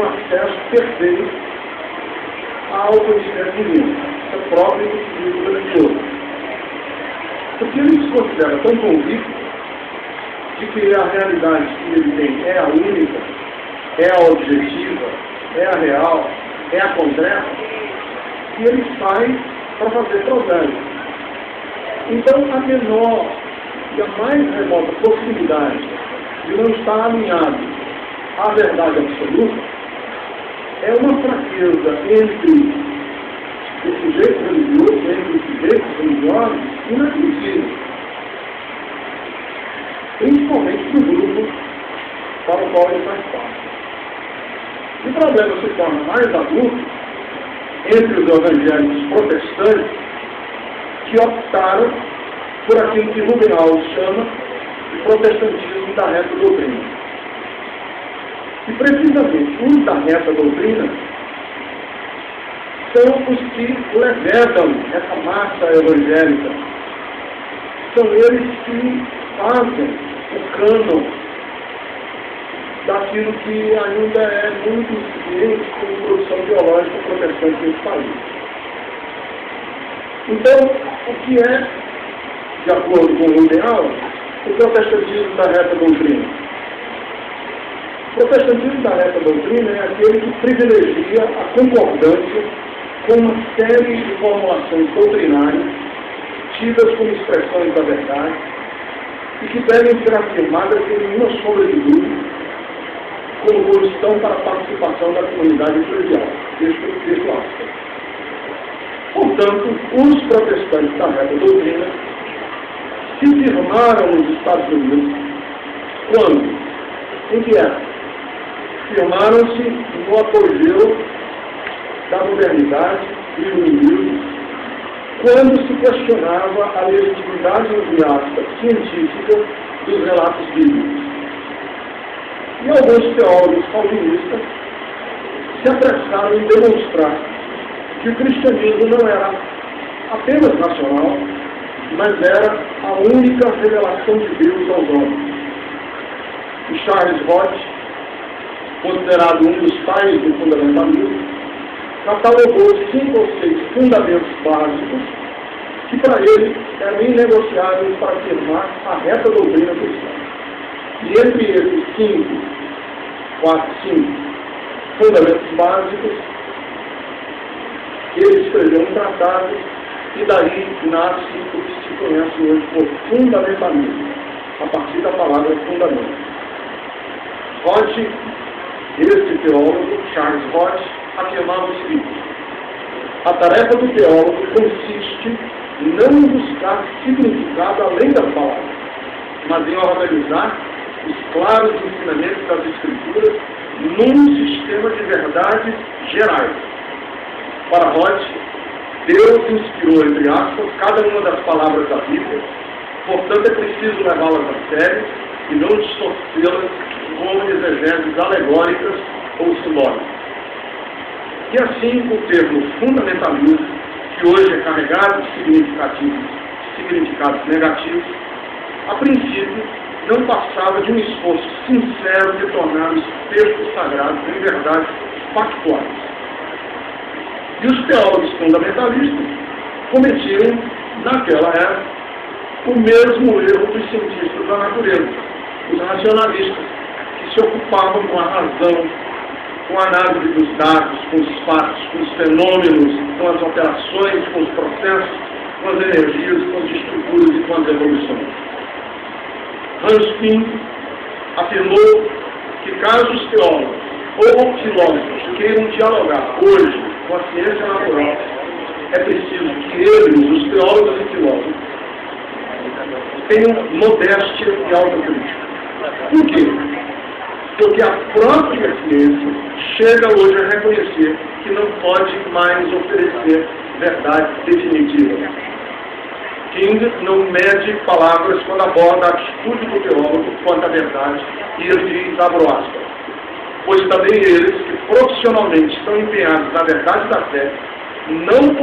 um acesso perfeito ao conhecimento divino, ao próprio livro religioso. Porque ele se considera tão convicto de que a realidade que ele tem é a única, é a objetiva, é a real, é a concreta, e ele sai para fazer prosélito. Então, a menor e a mais remota possibilidade de não estar alinhado à verdade absoluta é uma fraqueza entre o sujeito religioso, entre os sujeitos religiosos, inadmissível. Principalmente do grupo para o qual ele faz parte. O problema se torna mais agudo entre os evangélicos protestantes que optaram por aquilo que Rubem Alves chama de protestantismo da reta doutrina. E precisamente os da reta doutrina são os que levedam essa massa evangélica. São eles que fazem o cânon daquilo que ainda é muito incipiente como produção teológica protestante nesse país. Então, o que é, de acordo com o ideal, o protestantismo da reta doutrina? O protestantismo da reta doutrina é aquele que privilegia a concordância com uma série de formulações doutrinárias tidas como expressões da verdade e que devem ser afirmadas sem nenhuma sombra de dúvida como condição para a participação da comunidade eclesial. Texto aspas. Portanto, os protestantes da reta doutrina se firmaram nos Estados Unidos quando? Em que época? Firmaram-se no apogeu da modernidade e do iluminismo, quando se questionava a legitimidade entusiasta científica dos relatos bíblicos. E alguns teólogos calvinistas se apressaram em demonstrar que o cristianismo não era apenas nacional, mas era a única revelação de Deus aos homens. E Charles Hodge, considerado um dos pais do fundamentalismo, catalogou 5 ou 6 fundamentos básicos que para ele eram inegociáveis para afirmar a reta doutrina cristã. E entre esses 5 fundamentos básicos, ele escreveu um tratado e daí nasce o que se conhece hoje por fundamentalismo, a partir da palavra fundamento. Hodge, esse teólogo, Charles Hodge, afirmava o seguinte: a tarefa do teólogo consiste não em buscar significado além das palavras, mas em organizar os claros ensinamentos das Escrituras num sistema de verdades gerais. Para Hodge, Deus inspirou, entre aspas, cada uma das palavras da Bíblia, portanto é preciso levá-las a sério e não distorcê-las como exegeses alegóricas ou simbólicas. E assim, o termo fundamentalismo, que hoje é carregado de significados negativos, a princípio não passava de um esforço sincero de tornar os textos sagrados em verdades factuais. E os teólogos fundamentalistas cometiam, naquela época, o mesmo erro dos cientistas da natureza, os racionalistas, que se ocupavam com a razão, com a análise dos dados, com os fatos, com os fenômenos, com as operações, com os processos, com as energias, com as estruturas e com as evoluções. Hans Pym afirmou que caso os teólogos ou filósofos queiram dialogar hoje com a ciência natural, é preciso que eles, os teólogos e filósofos, tenham modéstia e autocrítica. Por quê? Porque a própria ciência chega hoje a reconhecer que não pode mais oferecer verdades definitivas. King não mede palavras quando aborda a atitude do teólogo quanto à verdade, e ele diz, abro aspas, pois também eles que profissionalmente estão empenhados na verdade da fé, não